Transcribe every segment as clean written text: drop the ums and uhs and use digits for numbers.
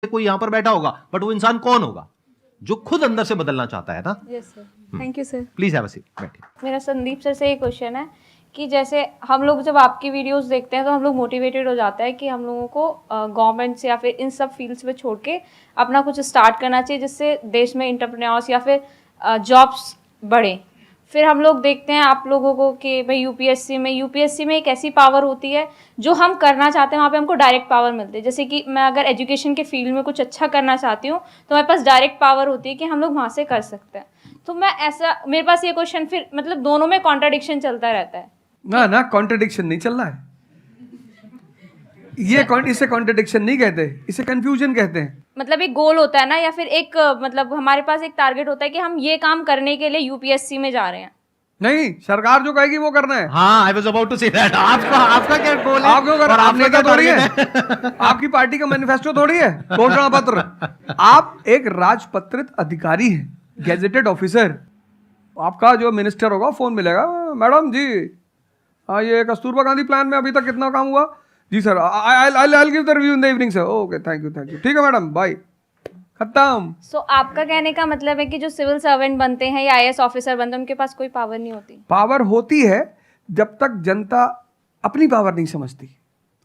कोई यहां पर बैठा होगा, बट वो इंसान कौन होगा? जो खुद अंदर से बदलना चाहता है ना। Yes sir, thank you sir. Please have a seat, बैठिए। मेरा संदीप सर से एक क्वेश्चन है कि जैसे हम लोग जब आपकी वीडियोस देखते हैं तो हम लोग मोटिवेटेड हो जाता है कि हम लोगों को गवर्नमेंट से या फिर इन सब फील्ड्स में छोड़ के अपना कुछ स्टार्ट करना चाहिए जिससे देश में एंटरप्रेन्योर्स या फिर जॉब्स बढ़े। फिर हम लोग देखते हैं आप लोगों को कि भाई यूपीएससी में एक ऐसी पावर होती है जो हम करना चाहते हैं वहाँ पे हमको डायरेक्ट पावर मिलती है। जैसे कि मैं अगर एजुकेशन के फील्ड में कुछ अच्छा करना चाहती हूँ तो मेरे पास डायरेक्ट पावर होती है कि हम लोग वहाँ से कर सकते हैं। तो मैं ऐसा, मेरे पास ये क्वेश्चन फिर मतलब दोनों में कॉन्ट्राडिक्शन चलता रहता है। ना कॉन्ट्रडिक्शन नहीं चल रहा है ये इसे कॉन्ट्रडिक्शन नहीं कहते, इसे कंफ्यूजन कहते हैं। मतलब एक गोल होता है ना, या फिर एक मतलब हमारे पास एक टारगेट होता है कि हम ये काम करने के लिए यूपीएससी में जा रहे हैं। नहीं, सरकार जो कहेगी वो करना है। हाँ, I was about to say that. आपका क्या गोल है? आप क्यों कर, आप नेता थोड़ी है, आपकी पार्टी का मैनिफेस्टो थोड़ी है, घोषणा पत्र। आप एक राजपत्रित अधिकारी हैं, गैजेटेड ऑफिसर। आपका जो मिनिस्टर होगा फोन मिलेगा, मैडम जी ये कस्तूरबा गांधी प्लान में अभी तक कितना काम हुआ? जी sir, I give the review in the evening sir. Okay, thank you, ठीक है मैडम, बाय, खत्म। सो आपका कहने का मतलब है कि जो सिविल सर्वेंट बनते हैं या आईएएस ऑफिसर बनते हैं उनके पास कोई पावर नहीं होती? पावर होती है जब तक जनता अपनी पावर नहीं समझती।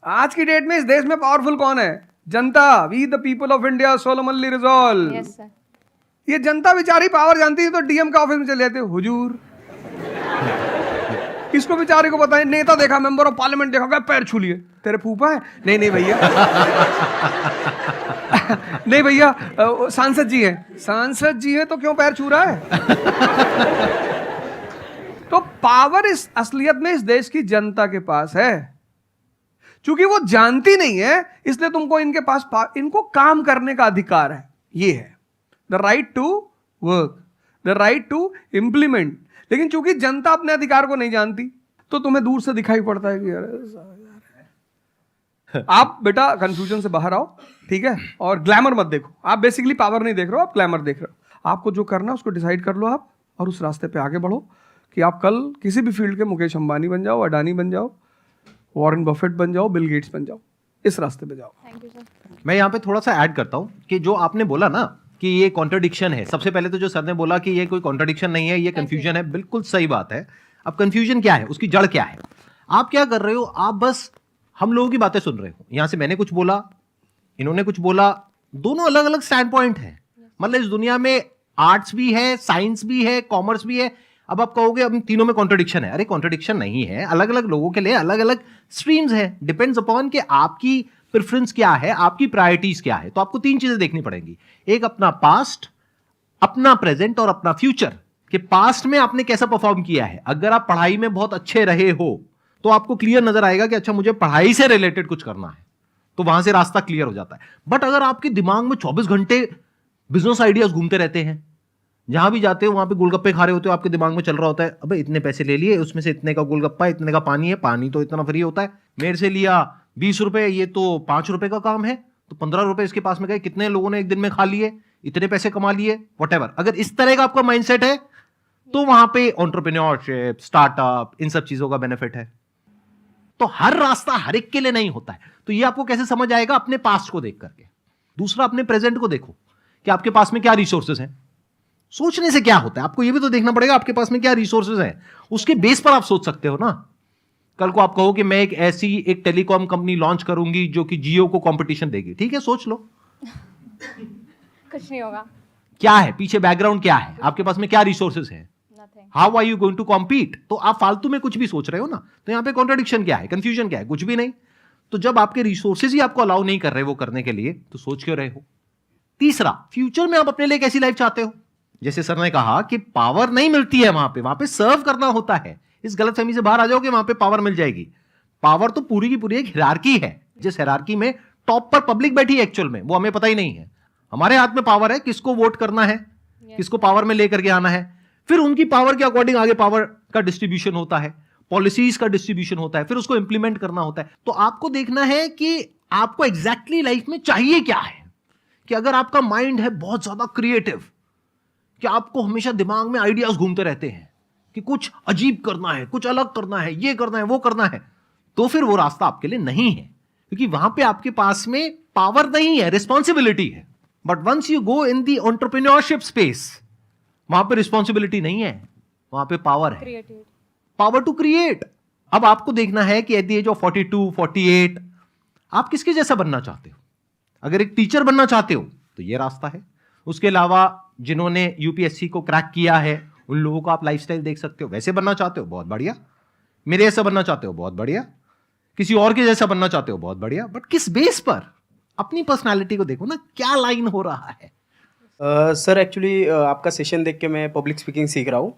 आज की डेट में इस देश में पावरफुल कौन है? जनता। We the people of India solemnly resolve. Yes sir. ये जनता बेचारी पावर जानती है तो डीएम का ऑफिस में चले जाते, हुजूर इसको बेचारे को पता है, नेता देखा, मेंबर ऑफ पार्लियामेंट देखा, क्या पैर छू लिए, तेरे फूफा है? नहीं भैया नहीं भैया, सांसद जी हैं। सांसद जी हैं तो क्यों पैर छू रहा है? तो पावर इस असलियत में इस देश की जनता के पास है। चूंकि वो जानती नहीं है इसलिए तुमको इनके पास इनको काम करने का अधिकार है। ये है the right to work, the right to implement. लेकिन चूंकि जनता अपने अधिकार को नहीं जानती तो तुम्हें दूर से दिखाई पड़ता है कि यार आप बेटा कंफ्यूजन से बाहर आओ, ठीक है? और ग्लैमर मत देखो। आप बेसिकली पावर नहीं देख रहे हो, आप ग्लैमर देख रहे हो। आपको जो करना है उसको डिसाइड कर लो आप, और उस रास्ते पे आगे बढ़ो कि आप कल किसी भी फील्ड के मुकेश अंबानी बन जाओ, अडानी बन जाओ, वॉरेन बफेट बन जाओ, बिल गेट्स बन जाओ। इस रास्ते पे जाओ। Thank you sir. मैं यहाँ पे थोड़ा सा ऐड करता हूँ कि जो आपने बोला ना कि ये कॉन्ट्रडिक्शन है, सबसे पहले तो जो सर ने बोला कि ये कोई कॉन्ट्रडिक्शन नहीं है, ये कंफ्यूजन है, बिल्कुल सही बात है। अब कंफ्यूजन क्या है, उसकी जड़ क्या है? आप क्या कर रहे हो? आप बस हम लोगों की बातें सुन रहे हो। यहां से मैंने कुछ बोला, इन्होंने कुछ बोला, दोनों अलग अलग स्टैंड पॉइंट है। मतलब इस दुनिया में आर्ट्स भी है, साइंस भी है, कॉमर्स भी है। अब आप कहोगे अब तीनों में कॉन्ट्रडिक्शन है। अरे कॉन्ट्रडिक्शन नहीं है, अलग अलग लोगों के लिए अलग अलग स्ट्रीम्स है। डिपेंड्स अपॉन कि आपकी प्रेफरेंस क्या है, आपकी प्रायोरिटीज क्या है। तो आपको तीन चीजें देखनी पड़ेंगी, एक अपना पास्ट, अपना प्रेजेंट और अपना फ्यूचर। कि पास्ट में आपने कैसा परफॉर्म किया है। अगर आप पढ़ाई में बहुत अच्छे रहे हो तो आपको क्लियर नजर आएगा कि अच्छा मुझे पढ़ाई से रिलेटेड कुछ करना है, तो वहां से रास्ता क्लियर हो जाता है। बट अगर आपके दिमाग में 24 घंटे बिजनेस आइडियाज घूमते रहते हैं, जहां भी जाते हो वहां पे गोलगप्पे खा रहे होते हो, आपके दिमाग में चल रहा होता है अबे इतने पैसे ले लिए, उसमें से इतने का गोलगप्पा, इतने का पानी है, पानी तो इतना फ्री होता है, मेरे से लिया 20 रुपए, ये तो 5 रुपए का काम है, तो 15 रुपए इसके पास में गए, कितने लोगों ने एक दिन में खा लिए, इतने पैसे कमा लिए, व्हाटएवर। अगर इस तरह का आपका माइंडसेट है तो वहां पे एंटरप्रेन्योरशिप, स्टार्टअप, इन सब चीजों का बेनिफिट है। तो हर रास्ता हर एक के लिए नहीं होता है। तो ये आपको कैसे समझ आएगा? अपने पास्ट को देख करके। दूसरा, अपने प्रेजेंट को देखो कि आपके पास में क्या रिसोर्सेज हैं। सोचने से क्या होता है, आपको ये भी तो देखना पड़ेगा आपके पास में क्या रिसोर्सेज हैं। उसके बेस पर आप सोच सकते हो ना। कल को आप कहो कि मैं एक टेलीकॉम कंपनी लॉन्च करूंगी जो कि जियो को कंपटीशन देगी, ठीक है, सोच लो। कुछ नहीं होगा। क्या है पीछे, बैकग्राउंड क्या है, आपके पास में क्या रिसोर्सेज है, how are you going to compete. तो आप फालतू में कुछ भी सोच रहे हो ना। तो यहां पे कॉन्ट्रडिक्शन क्या है, कंफ्यूजन क्या है? कुछ भी नहीं। तो जब आपके रिसोर्सेज ही आपको अलाउ नहीं कर रहे वो करने के लिए, तो सोच क्यों रहे हो? तीसरा, फ्यूचर में आप अपने लिए कैसी लाइफ चाहते हो? जैसे सर ने कहा कि पावर नहीं मिलती है वहां पे सर्व करना होता है। इस गलतफहमी से बाहर आ जाओ कि वहां पे पावर मिल जाएगी। पावर तो पूरी की पूरी एक हिरार्की है, जिस हिरार्की में टॉप पर पब्लिक बैठी है एक्चुअल में, वो हमें पता ही नहीं है। हमारे हाथ में पावर है, किसको वोट करना है, किसको पावर में लेकर के आना है। फिर उनकी पावर के अकॉर्डिंग आगे पावर का डिस्ट्रीब्यूशन होता है, पॉलिसीज का डिस्ट्रीब्यूशन होता है, फिर उसको इंप्लीमेंट करना होता है। तो आपको देखना है कि आपको एग्जैक्टली लाइफ में चाहिए क्या है। कि अगर आपका माइंड है बहुत ज्यादा क्रिएटिव, कि आपको हमेशा दिमाग में आइडियाज घूमते रहते हैं कि कुछ अजीब करना है, कुछ अलग करना है, ये करना है, वो करना है, तो फिर वो रास्ता आपके लिए नहीं है। क्योंकि वहां पे आपके पास में पावर नहीं है, रिस्पॉन्सिबिलिटी है। But once you go in the entrepreneurship space, वहां पे रिस्पॉन्सिबिलिटी नहीं है, वहां पे पावर है, क्रिएटिव। Power to create. अब आपको देखना है कि एट द एज ऑफ 42, 48 आप किसके जैसा बनना चाहते हो। अगर एक टीचर बनना चाहते हो तो ये रास्ता है। उसके अलावा जिन्होंने यूपीएससी को क्रैक किया है उन लोगों को आप लाइफस्टाइल देख सकते हो। वैसे बनना चाहते हो, बहुत बढ़िया। मेरे जैसा बनना चाहते हो, बहुत बढ़िया। किसी और के जैसा बनना चाहते हो, बहुत बढ़िया। बट किस बेस पर? अपनी पर्सनालिटी को देखो ना, क्या लाइन हो रहा है। सर एक्चुअली आपका सेशन देख के मैं पब्लिक स्पीकिंग सीख रहा हूँ।